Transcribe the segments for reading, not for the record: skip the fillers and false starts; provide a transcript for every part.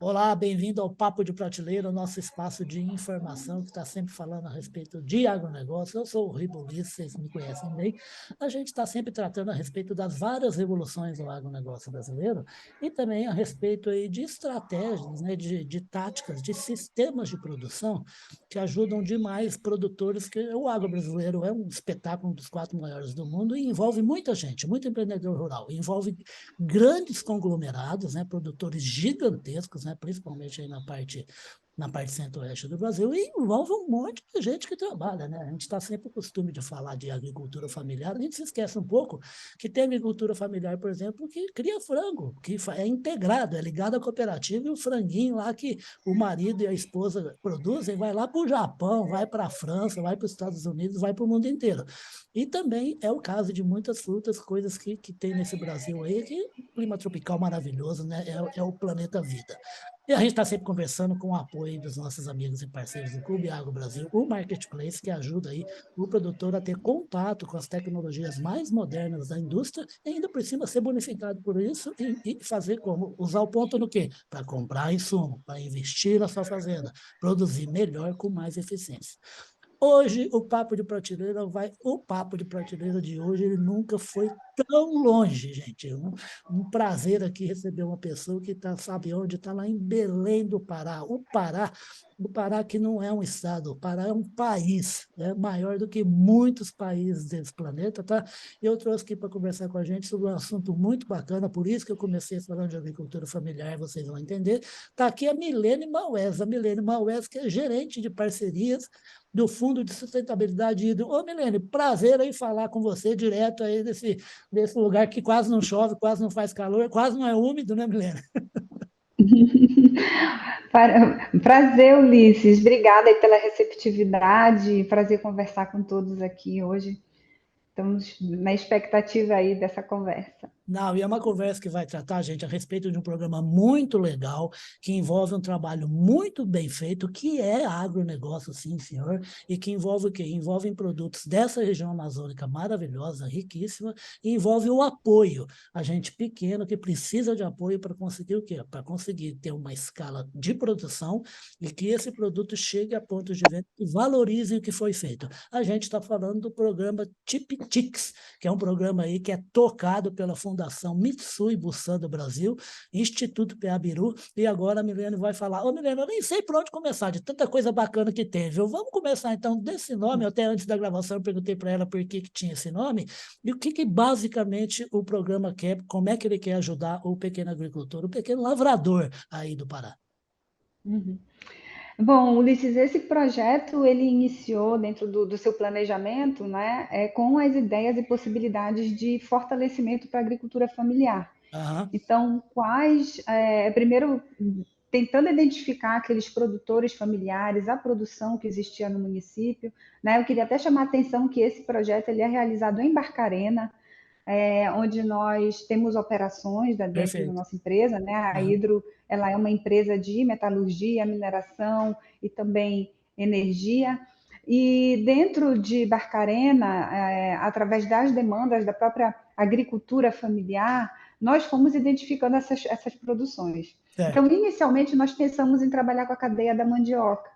Olá, bem-vindo ao Papo de Prateleira, o nosso espaço de informação que está sempre falando a respeito de agronegócio. Eu sou o Ribolice, vocês me conhecem bem. A gente está sempre tratando a respeito das várias revoluções do agronegócio brasileiro e também a respeito aí de estratégias, né, de táticas, de sistemas de produção que ajudam demais produtores, que o agro brasileiro é um espetáculo, um dos quatro maiores do mundo e envolve muita gente, muito empreendedor rural, envolve grandes conglomerados, né, produtores gigantescos, né, principalmente aí na parte centro-oeste do Brasil, e envolve um monte de gente que trabalha, né? A gente está sempre com o costume de falar de agricultura familiar, a gente se esquece um pouco que tem agricultura familiar, por exemplo, que cria frango, que é integrado, é ligado à cooperativa, e o franguinho lá que o marido e a esposa produzem vai lá para o Japão, vai para a França, vai para os Estados Unidos, vai para o mundo inteiro. E também é o caso de muitas frutas, coisas que tem nesse Brasil aí, que clima tropical maravilhoso, né? É o planeta vida. E a gente está sempre conversando com o apoio dos nossos amigos e parceiros do Clube Agro Brasil, o Marketplace, que ajuda aí o produtor a ter contato com as tecnologias mais modernas da indústria e ainda por cima ser bonificado por isso e fazer como? Usar o ponto no quê? Para comprar insumo, para investir na sua fazenda, produzir melhor com mais eficiência. Hoje, o papo de prateleira de hoje, ele nunca foi tão longe, gente. Um prazer aqui receber uma pessoa que está, sabe onde? Está lá em Belém do Pará. O Pará que não é um estado, o Pará é um país, é maior do que muitos países desse planeta, tá? E eu trouxe aqui para conversar com a gente sobre um assunto muito bacana, por isso que eu comecei falando de agricultura familiar, vocês vão entender. Está aqui a Milene Maués, que é gerente de parcerias do Fundo de Sustentabilidade Hídrica. Ô, Milene, prazer aí falar com você direto aí desse lugar que quase não chove, quase não faz calor, quase não é úmido, né, Milene? Prazer, Ulisses. Obrigada aí pela receptividade. Prazer conversar com todos aqui hoje. Estamos na expectativa aí dessa conversa. Não, e é uma conversa que vai tratar, gente, a respeito de um programa muito legal, que envolve um trabalho muito bem feito, que é agronegócio, sim, senhor, e que envolve o quê? Envolve produtos dessa região amazônica maravilhosa, riquíssima, e envolve o apoio. A gente pequeno que precisa de apoio para conseguir o quê? Para conseguir ter uma escala de produção e que esse produto chegue a pontos de venda que valorizem o que foi feito. A gente está falando do programa TIPTIX, que é um programa aí que é tocado pela Fundação Mitsui Bussan do Brasil, Instituto Peabiru, e agora a Milene vai falar. Ô, Milene, eu nem sei por onde começar, de tanta coisa bacana que tem, viu? Vamos começar então desse nome, até antes da gravação eu perguntei para ela por que tinha esse nome, e o que basicamente o programa quer, como é que ele quer ajudar o pequeno agricultor, o pequeno lavrador aí do Pará. Uhum. Bom, Ulisses, esse projeto ele iniciou dentro do seu planejamento, né, com as ideias e possibilidades de fortalecimento para a agricultura familiar. Aham, Então, primeiro, tentando identificar aqueles produtores familiares, a produção que existia no município, né? Eu queria até chamar a atenção que esse projeto ele é realizado em Barcarena, onde nós temos operações dentro da perfeito. nossa empresa, né? A Aham, Hidro, ela é uma empresa de metalurgia, mineração e também energia. E dentro de Barcarena, através das demandas da própria agricultura familiar, nós fomos identificando essas produções. Então, certo. inicialmente, nós pensamos em trabalhar com a cadeia da mandioca.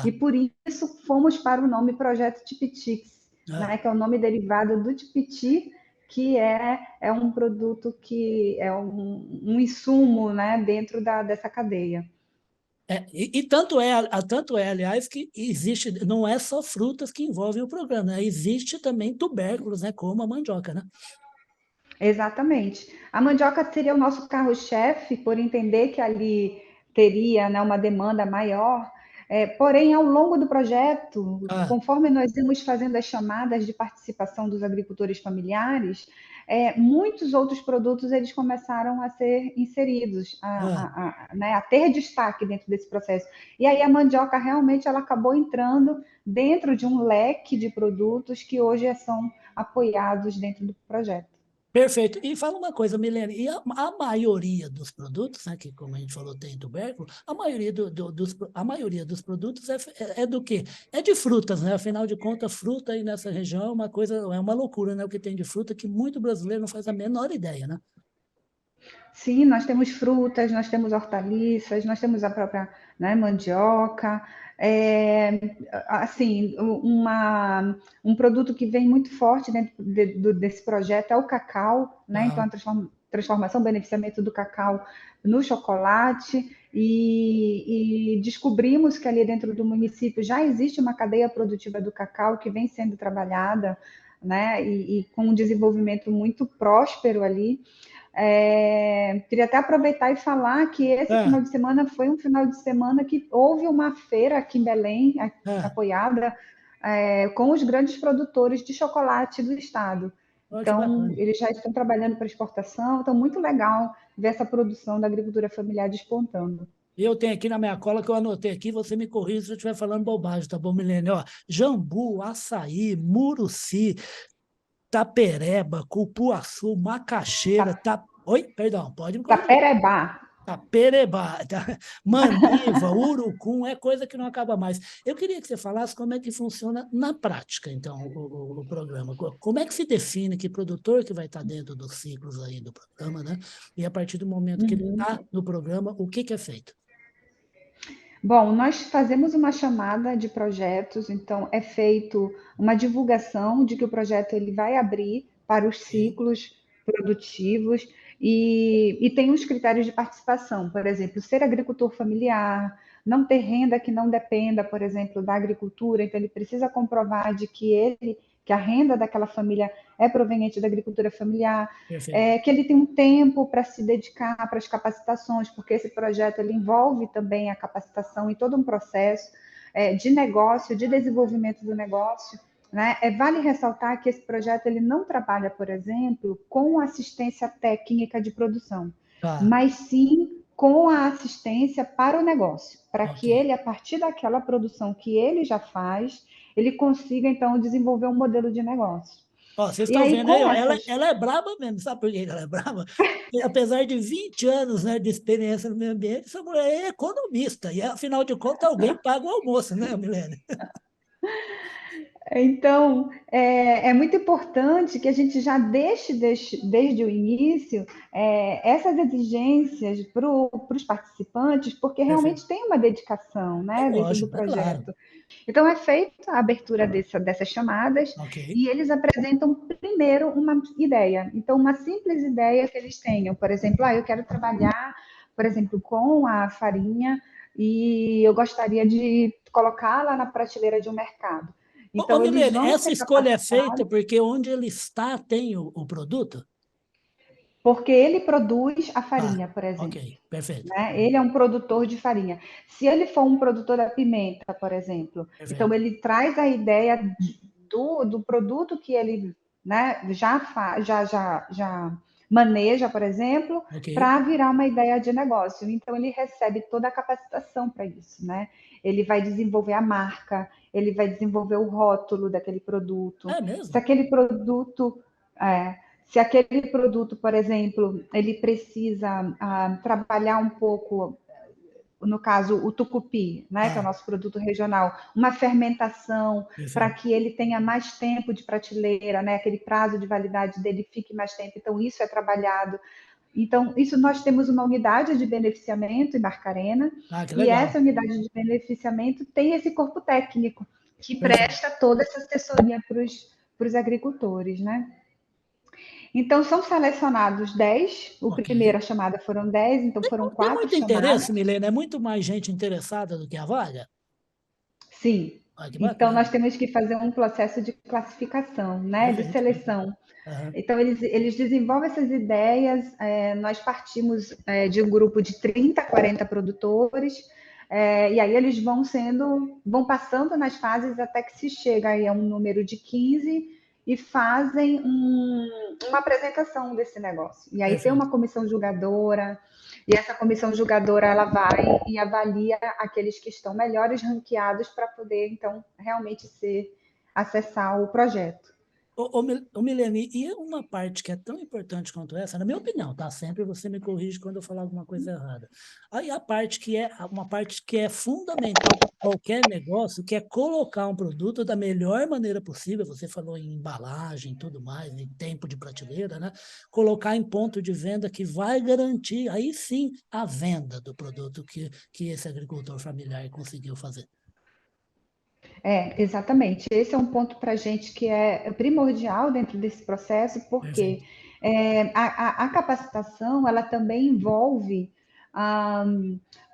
E Tá. por isso fomos para o nome Projeto Tipitix, Ah. né, que é o nome derivado do tipiti, que é um produto que é um insumo, né, dentro dessa cadeia. Tanto é, aliás, que existe, não é só frutas que envolvem o programa, né? Existe também tubérculos, né? Como a mandioca, né? Exatamente. A mandioca seria o nosso carro-chefe, por entender que ali teria, né, uma demanda maior. Porém, ao longo do projeto, Ah, conforme nós íamos fazendo as chamadas de participação dos agricultores familiares, muitos outros produtos eles começaram a ser inseridos, ah. né, a ter destaque dentro desse processo. E aí a mandioca realmente ela acabou entrando dentro de um leque de produtos que hoje são apoiados dentro do projeto. Perfeito. E fala uma coisa, Milene, e a maioria dos produtos, né, que como a gente falou tem tubérculo, a maioria dos produtos é do quê? É de frutas, né? Afinal de contas, fruta aí nessa região é uma coisa, é uma loucura, né? O que tem de fruta que muito brasileiro não faz a menor ideia, né? Sim, nós temos frutas, nós temos hortaliças, nós temos a própria, né, mandioca. É, assim, um produto que vem muito forte dentro desse projeto é o cacau, né? Então, Tá? a transformação, beneficiamento do cacau no chocolate. E descobrimos que ali dentro do município já existe uma cadeia produtiva do cacau que vem sendo trabalhada, né? E com um desenvolvimento muito próspero ali. Queria até aproveitar e falar que esse É, final de semana foi um final de semana que houve uma feira aqui em Belém, é. apoiada, com os grandes produtores de chocolate do estado. Olha que Então, bacana. eles já estão trabalhando para exportação, então muito legal ver essa produção da agricultura familiar despontando. Eu tenho aqui na minha cola que eu anotei aqui, você me corrija se eu estiver falando bobagem, tá bom, Milênio? Ó, jambu, açaí, muruci, tapereba, cupuaçu, macaxeira, Oi, perdão, pode me corrigir. Taperebá. Tapereba, maniva, urucum, é coisa que não acaba mais. Eu queria que você falasse como é que funciona na prática, então, o programa. Como é que se define que produtor que vai estar dentro dos ciclos aí do programa, né? E a partir do momento que ele Uhum. está no programa, o que que é feito? Bom, nós fazemos uma chamada de projetos, então é feito uma divulgação de que o projeto ele vai abrir para os Ok, ciclos produtivos e tem os critérios de participação, por exemplo, ser agricultor familiar, não ter renda que não dependa, por exemplo, da agricultura, então ele precisa comprovar de que a renda daquela família é proveniente da agricultura familiar, perfeito. que ele tem um tempo para se dedicar para as capacitações, porque esse projeto ele envolve também a capacitação e todo um processo de negócio, de desenvolvimento do negócio. Né? Vale ressaltar que esse projeto ele não trabalha, por exemplo, com assistência técnica de produção, Tá, mas sim com a assistência para o negócio, para ok. que ele, a partir daquela produção que ele já faz, ele consiga, então, desenvolver um modelo de negócio. Ó, vocês E estão aí, vendo aí, com ó, essas ela é braba mesmo, sabe por que ela é braba? Porque, apesar de 20 anos, né, de experiência no meio ambiente, essa mulher é economista, e afinal de contas alguém paga o almoço, né, Milene? Então, é muito importante que a gente já deixe desde o início essas exigências para os participantes, porque Perfeito. realmente tem uma dedicação, É né, dentro do lógico, é claro. projeto. Então, é feita a abertura dessas chamadas Ok. e eles apresentam primeiro uma ideia. Então, uma simples ideia que eles tenham, por exemplo, eu quero trabalhar, por exemplo, com a farinha e eu gostaria de colocá-la na prateleira de um mercado. Ô, Então, eles Milene, vão essa ser escolha é feita capacitados, porque onde ele está tem o produto? porque ele produz a Ah, farinha, por ok, exemplo. perfeito. Né? Ele é um produtor de farinha. Se ele for um produtor da pimenta, por exemplo, então Perfeito. ele traz a ideia do produto que ele né, já maneja, por exemplo, Ok. para virar uma ideia de negócio. Então ele recebe toda a capacitação para isso, né? Ele vai desenvolver a marca, ele vai desenvolver o rótulo daquele produto. É Se mesmo? aquele produto é, se aquele produto, por exemplo, ele precisa trabalhar um pouco, no caso, o tucupi, né, que é o Ah, nosso produto regional, uma fermentação para perfeito. que ele tenha mais tempo de prateleira, né, aquele prazo de validade dele fique mais tempo. Então, isso é trabalhado. Então, isso nós temos uma unidade de beneficiamento em Barcarena, Ah, que e legal. essa unidade de beneficiamento tem esse corpo técnico que Perfeito. presta toda essa assessoria para os agricultores, né? Então, são selecionados 10. O Ok. primeiro, a chamada foram 10, então foram Tem quatro muito chamadas. interesse, Milene? É muito mais gente interessada do que a vaga? Sim. Ah, que Então, bacana. nós temos que fazer um processo de classificação, né, de Perfeito, perfeito. seleção. Aham. Então, eles desenvolvem essas ideias. Nós partimos de um grupo de 30, 40 produtores, e aí eles vão passando nas fases até que se chega aí a um número de 15 e fazem uma apresentação desse negócio. E aí tem Perfeito. uma comissão julgadora, e essa comissão julgadora ela vai e avalia aqueles que estão melhores ranqueados para poder, então, realmente acessar o projeto. Ô, Milene, e uma parte que é tão importante quanto essa, na minha opinião, tá? Sempre você me corrige quando eu falar alguma coisa errada. Aí a parte que é uma parte que é fundamental para qualquer negócio, que é colocar um produto da melhor maneira possível. Você falou em embalagem, e tudo mais, em tempo de prateleira, né? Colocar em ponto de venda que vai garantir, aí sim, a venda do produto que esse agricultor familiar conseguiu fazer. Exatamente. Esse é um ponto para a gente que é primordial dentro desse processo, porque Perfeito. a capacitação ela também envolve ah,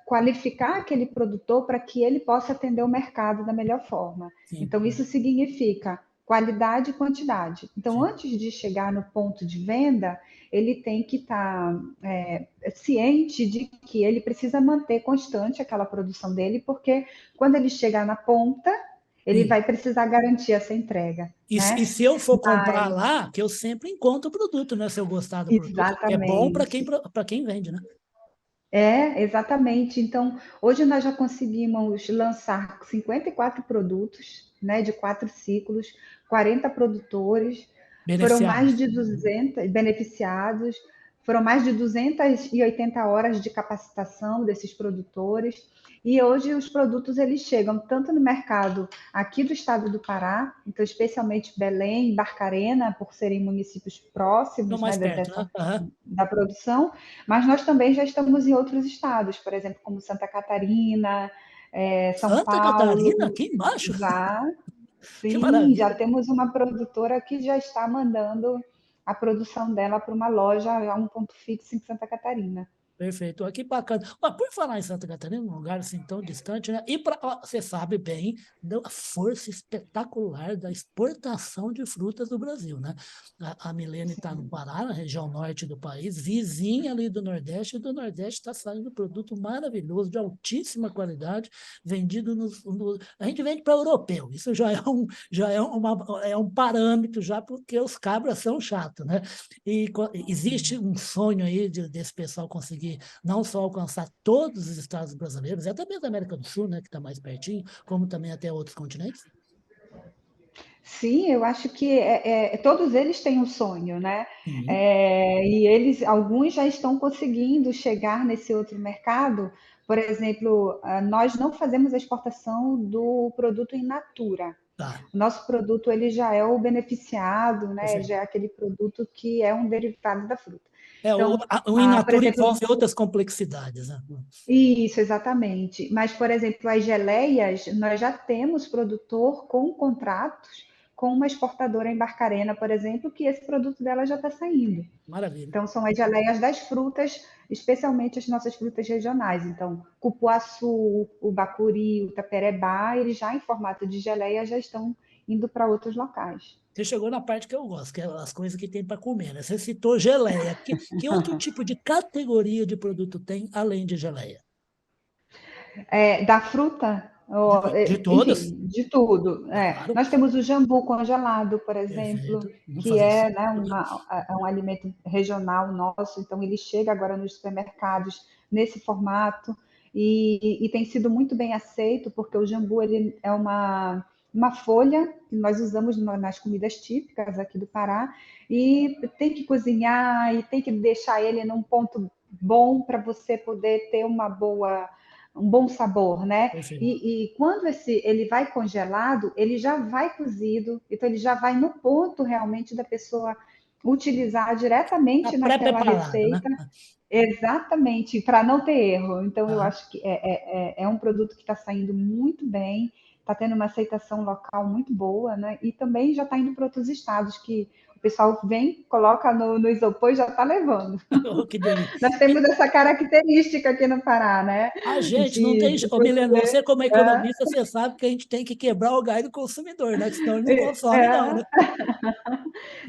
qualificar aquele produtor para que ele possa atender o mercado da melhor forma. Sim, Então, isso significa qualidade e quantidade. Então, sim. antes de chegar no ponto de venda, ele tem que estar ciente de que ele precisa manter constante aquela produção dele, porque quando ele chegar na ponta, ele Sim. vai precisar garantir essa entrega, E né? se eu for comprar Mas, lá, que eu sempre encontro o produto, né? Se eu gostar do produto, que é bom exatamente. para quem vende, né? Exatamente. Então, hoje nós já conseguimos lançar 54 produtos, né, de 4 ciclos, 40 produtores, foram mais Beneficiados. de 200 beneficiados, foram mais de 280 horas de capacitação desses produtores, e hoje os produtos eles chegam tanto no mercado aqui do estado do Pará, então especialmente Belém, Barcarena, por serem municípios Estão próximos, né, mais perto, né? dessa Aham. da produção, mas nós também já estamos em outros estados, por exemplo, como Santa Catarina, São Santa Catarina, Paulo, aqui embaixo? já, Que sim, já maravilha. temos uma produtora que já está mandando a produção dela para uma loja a um ponto fixo em Santa Catarina. Perfeito, aqui bacana. Mas por falar em Santa Catarina, um lugar assim tão distante, né? E você sabe bem da força espetacular da exportação de frutas do Brasil, né? A Milene está no Pará, na região norte do país, vizinha ali do Nordeste, e do Nordeste está saindo produto maravilhoso, de altíssima qualidade, vendido a gente vende para europeu. Isso é um parâmetro já, porque os cabras são chatos, né? E existe um sonho aí desse pessoal conseguir não só alcançar todos os estados brasileiros, e até mesmo a América do Sul, né, que está mais pertinho, como também até outros continentes? Sim, eu acho que todos eles têm um sonho, né? Sim, E eles, alguns já estão conseguindo chegar nesse outro mercado. Por exemplo, nós não fazemos a exportação do produto in natura. tá, O nosso produto ele já é o beneficiado, né? perfeito. Já é aquele produto que é um derivado da fruta. Então, O in por natura exemplo, envolve outras complexidades, né? isso, exatamente. Mas, por exemplo, as geleias, nós já temos produtor com contratos com uma exportadora em Barcarena, por exemplo, que esse produto dela já está saindo. Maravilha. Então, são as geleias das frutas, especialmente as nossas frutas regionais. Então, cupuaçu, o bacuri, o taperebá, eles já em formato de geleia já estão indo para outros locais. Você chegou na parte que eu gosto, que é as coisas que tem para comer, né? Você citou geleia. Que outro tipo de categoria de produto tem além de geleia? Da fruta, De todas? enfim, de tudo. É claro. Nós temos o jambu congelado, por exemplo, Perfeito. Não que fazia isso. é, né, é um alimento regional nosso, então ele chega agora nos supermercados nesse formato e tem sido muito bem aceito, porque o jambu ele é uma folha que nós usamos nas comidas típicas aqui do Pará, e tem que cozinhar e tem que deixar ele num ponto bom para você poder ter um bom sabor, né? Perfeito. E quando ele vai congelado, ele já vai cozido, então ele já vai no ponto realmente da pessoa utilizar Tá diretamente naquela pré-preparado, né? receita, exatamente, para não ter erro. Então eu Tá. acho que é um produto que está saindo muito bem, está tendo uma aceitação local muito boa, né? E também já está indo para outros estados que o pessoal vem, coloca no isopor e já está levando. Oh, que delícia. Nós temos essa característica aqui no Pará, né? A gente não tem. De Ô, Milena, poder. você, como É, economista, você sabe que a gente tem que quebrar o galho do consumidor, né? Que senão ele não consome, não, é. né?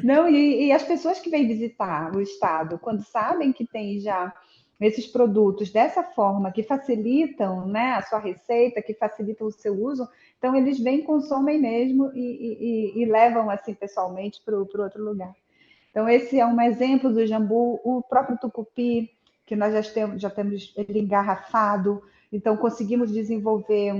Não, e as pessoas que vêm visitar o estado, quando sabem que tem já esses produtos dessa forma, que facilitam, né, a sua receita, que facilitam o seu uso, então eles vêm, consomem mesmo e levam assim pessoalmente para o outro lugar. Então, esse é um exemplo do jambu, o próprio tucupi, que nós já temos ele engarrafado, então conseguimos desenvolver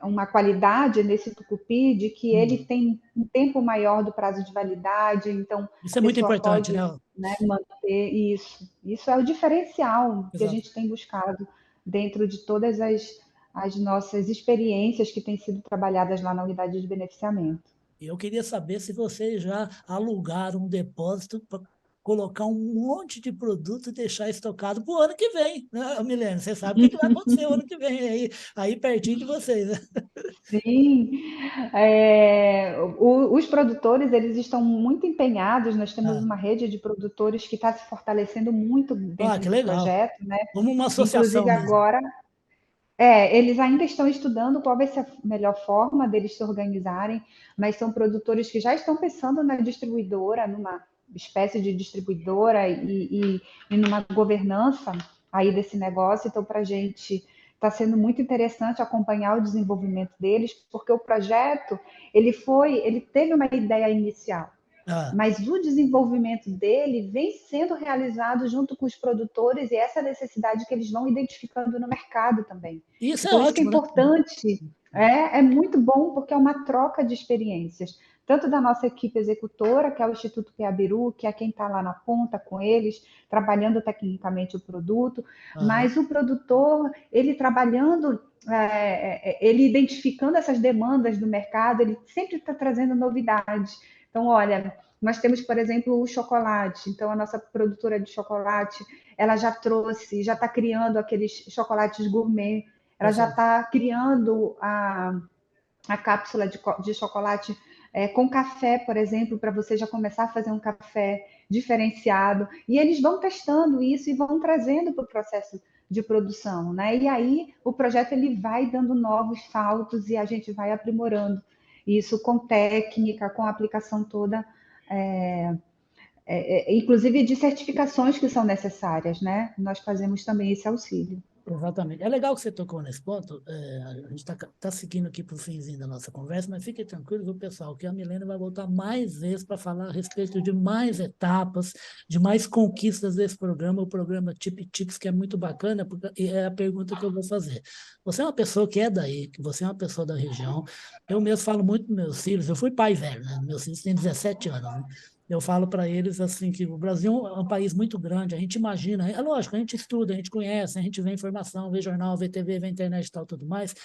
uma qualidade nesse tucupi de que ele Hum. tem um tempo maior do prazo de validade, então a Isso é muito pessoa importante, né? pode, né, manter isso. Isso é o diferencial que a Exato. gente tem buscado dentro de todas as nossas experiências que têm sido trabalhadas lá na unidade de beneficiamento. E eu queria saber se vocês já alugaram um depósito para colocar um monte de produto e deixar estocado para o ano que vem, né, Milene? Você sabe o que vai acontecer o ano que vem, aí pertinho de vocês, né? Sim, os produtores eles estão muito empenhados. Nós temos Ah, uma rede de produtores que está se fortalecendo muito ah, dentro que do legal. projeto, né? Como uma associação Inclusive mesmo. agora, eles ainda estão estudando qual vai ser a melhor forma deles se organizarem, mas são produtores que já estão pensando na distribuidora, numa espécie de distribuidora e numa governança aí desse negócio. Então, para a gente está sendo muito interessante acompanhar o desenvolvimento deles, porque o projeto ele teve uma ideia inicial, Ah, mas o desenvolvimento dele vem sendo realizado junto com os produtores e essa necessidade que eles vão identificando no mercado também. isso é Então, isso que é ótimo, né? importante, é muito bom porque é uma troca de experiências, tanto da nossa equipe executora, que é o Instituto Piabiru, que é quem está lá na ponta com eles, trabalhando tecnicamente o produto, Aham. mas o produtor, ele trabalhando, ele identificando essas demandas do mercado, ele sempre está trazendo novidades. Então, olha, nós temos, por exemplo, o chocolate. Então, a nossa produtora de chocolate, ela já trouxe, já está criando aqueles chocolates gourmet, ela já Perfeito. está criando a cápsula de chocolate com café, por exemplo, para você já começar a fazer um café diferenciado. E eles vão testando isso e vão trazendo para o processo de produção, né? E aí o projeto ele vai dando novos saltos e a gente vai aprimorando isso com técnica, com a aplicação toda, é, inclusive de certificações que são necessárias, né? Nós fazemos também esse auxílio. Exatamente. É legal que você tocou nesse ponto. A gente está seguindo aqui para o finzinho da nossa conversa, mas fique tranquilo, viu, pessoal, que a Milena vai voltar mais vezes para falar a respeito de mais etapas, de mais conquistas desse programa, o programa Tip Tips, que é muito bacana, e é a pergunta que eu vou fazer. Você é uma pessoa que é daí, que você é uma pessoa da região. Eu mesmo falo muito para meus filhos, eu fui pai velho, né? Meus filhos têm 17 anos, né? Eu falo para eles assim que o Brasil é um país muito grande, a gente imagina, é lógico, a gente estuda, a gente conhece, a gente vê informação, vê jornal, vê TV, vê internet e tal, tudo mais,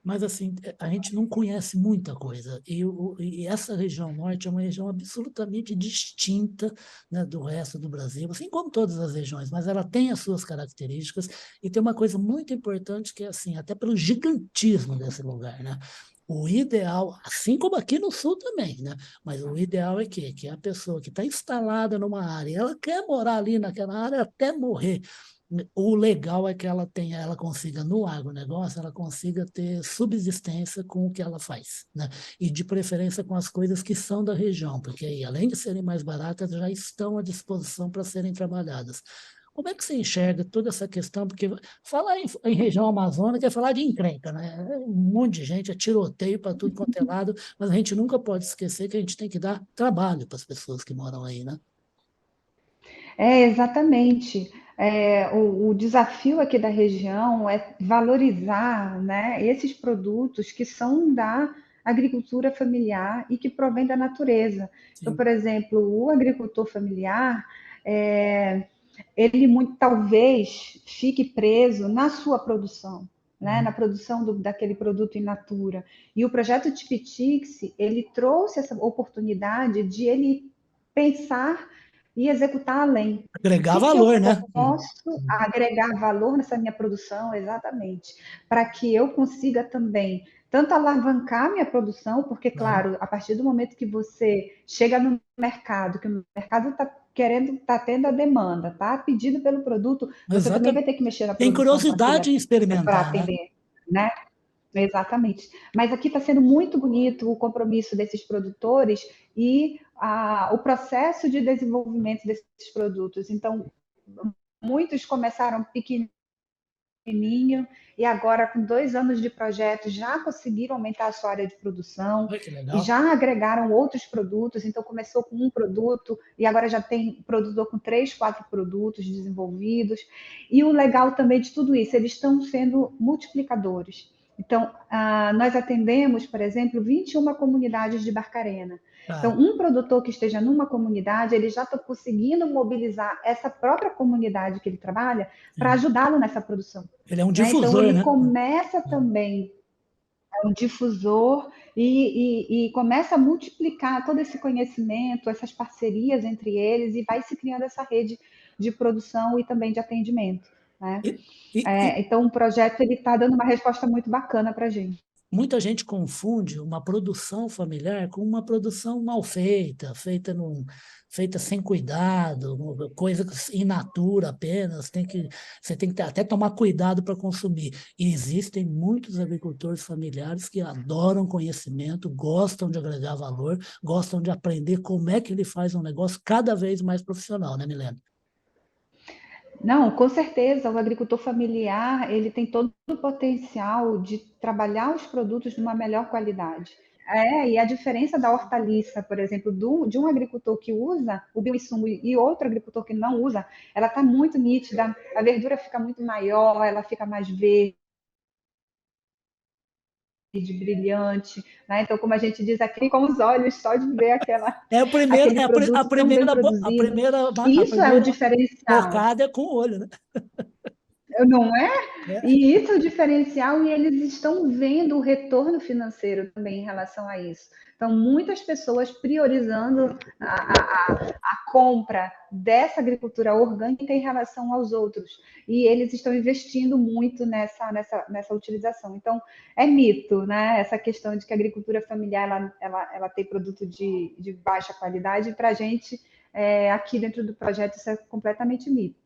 mas assim, a gente não conhece muita coisa. E essa região norte é uma região absolutamente distinta, né, do resto do Brasil, assim como todas as regiões, mas ela tem as suas características e tem uma coisa muito importante que é assim, até pelo gigantismo desse lugar, né? O ideal, assim como aqui no sul também, né? Mas o ideal é que a pessoa que está instalada numa área, ela quer morar ali naquela área até morrer. O legal é que ela tenha, ela consiga no agronegócio, ela consiga ter subsistência com o que ela faz, né? E de preferência com as coisas que são da região, porque aí, além de serem mais baratas, já estão à disposição para serem trabalhadas. Como é que você enxerga toda essa questão? Porque falar em região amazônica é falar de encrenca, né? Um monte de gente, é tiroteio para tudo quanto é lado, mas a gente nunca pode esquecer que a gente tem que dar trabalho para as pessoas que moram aí, né? Exatamente. O desafio aqui da região é valorizar, né, esses produtos que são da agricultura familiar e que provém da natureza. Então, Sim. por exemplo, o agricultor familiar, é, ele muito talvez fique preso na sua produção, né, na Uhum. produção daquele produto in natura. E o projeto Tipitix, ele trouxe essa oportunidade de ele pensar e executar além. O Agregar que que eu valor, né? posso agregar valor nessa minha produção, exatamente, para que eu consiga também tanto alavancar minha produção, porque, Claro. claro, a partir do momento que você chega no mercado, que o mercado está querendo, está tendo a demanda, está pedido pelo produto, você também vai Exatamente. ter que mexer na Tem produção com aquele curiosidade em para experimentar, né? atender, né? Exatamente. Mas aqui está sendo muito bonito o compromisso desses produtores e o processo de desenvolvimento desses produtos. Então, muitos começaram pequenininho e agora, com 2 anos de projeto, já conseguiram aumentar a sua área de produção Olha que e legal. já agregaram outros produtos. Então, começou com um produto e agora já tem produtor com 3, 4 produtos desenvolvidos. E o legal também de tudo isso, eles estão sendo multiplicadores. Então, nós atendemos, por exemplo, 21 comunidades de Barcarena. Então, Ah, um produtor que esteja numa comunidade, ele já está conseguindo mobilizar essa própria comunidade que ele trabalha para sim. ajudá-lo nessa produção. Ele é um Né? Então, difusor, ele né? começa também um difusor e começa a multiplicar todo esse conhecimento, essas parcerias entre eles, e vai se criando essa rede de produção e também de atendimento. Né? E, e Então, o projeto está dando uma resposta muito bacana para a gente. muita gente confunde uma produção familiar com uma produção mal feita, feita sem cuidado, coisa in natura apenas. Você tem que até tomar cuidado para consumir. E existem muitos agricultores familiares que adoram conhecimento, gostam de agregar valor, gostam de aprender como é que ele faz um negócio cada vez mais profissional, né, Milena? Não, com certeza, o agricultor familiar, ele tem todo o potencial de trabalhar os produtos de uma melhor qualidade. E a diferença da hortaliça, por exemplo, de um agricultor que usa o bioinsumo e outro agricultor que não usa, ela está muito nítida, a verdura fica muito maior, ela fica mais verde, brilhante, né? Então, como a gente diz aqui, com os olhos só de ver É o primeiro, aquele produto tão bem a produzido. primeira, a Isso é o primeira diferencial. bocada é com o olho, né? Não é? É. E isso é o diferencial, e eles estão vendo o retorno financeiro também em relação a isso. Então, muitas pessoas priorizando a compra dessa agricultura orgânica em relação aos outros. E eles estão investindo muito nessa utilização. Então, é mito, né? Essa questão de que a agricultura familiar ela tem produto de baixa qualidade, e para a gente, aqui dentro do projeto, isso é completamente mito.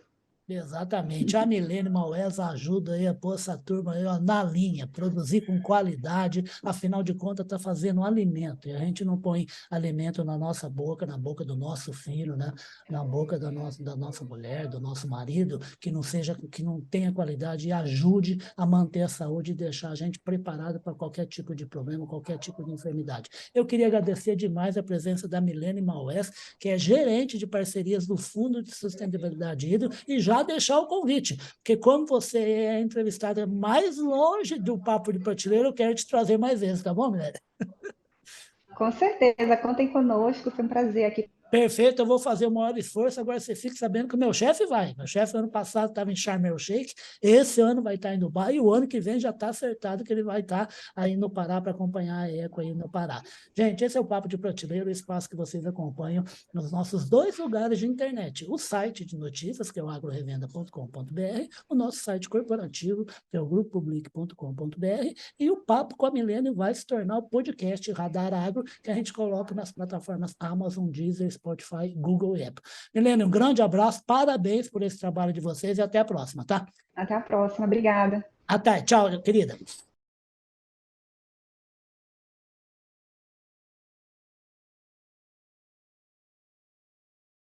Exatamente. A Milene Maués ajuda aí a pôr essa turma aí, ó, na linha, produzir com qualidade, afinal de contas está fazendo alimento, e a gente não põe alimento na nossa boca, na boca do nosso filho, né? Na boca da nossa mulher, do nosso marido, que não seja, que não tenha qualidade e ajude a manter a saúde e deixar a gente preparado para qualquer tipo de problema, qualquer tipo de enfermidade. Eu queria agradecer demais a presença da Milene Maués, que é gerente de parcerias do Fundo de Sustentabilidade Hídrica, e já deixar o convite, porque como você é a entrevistada mais longe do Papo de Prateleira, eu quero te trazer mais vezes, tá bom, mulher? Com certeza, contem conosco, foi um prazer aqui. Perfeito, eu vou fazer o maior esforço. Agora você fica sabendo que o meu chefe vai. Meu chefe, ano passado, estava em Sharm el Sheikh, esse ano vai estar em Dubai, e o ano que vem já está acertado que ele vai estar aí no Pará para acompanhar a Eco aí no Pará. Gente, esse é o Papo de Prateleira, o espaço que vocês acompanham nos nossos dois lugares de internet: o site de notícias, que é o agrorevenda.com.br, o nosso site corporativo, que é o grupopublic.com.br, e o Papo com a Milene vai se tornar o podcast Radar Agro, que a gente coloca nas plataformas Amazon, Deezer, Spotify, Google e Apple. Milene, um grande abraço, parabéns por esse trabalho de vocês e até a próxima, tá? Até a próxima, obrigada. Até, tchau, querida.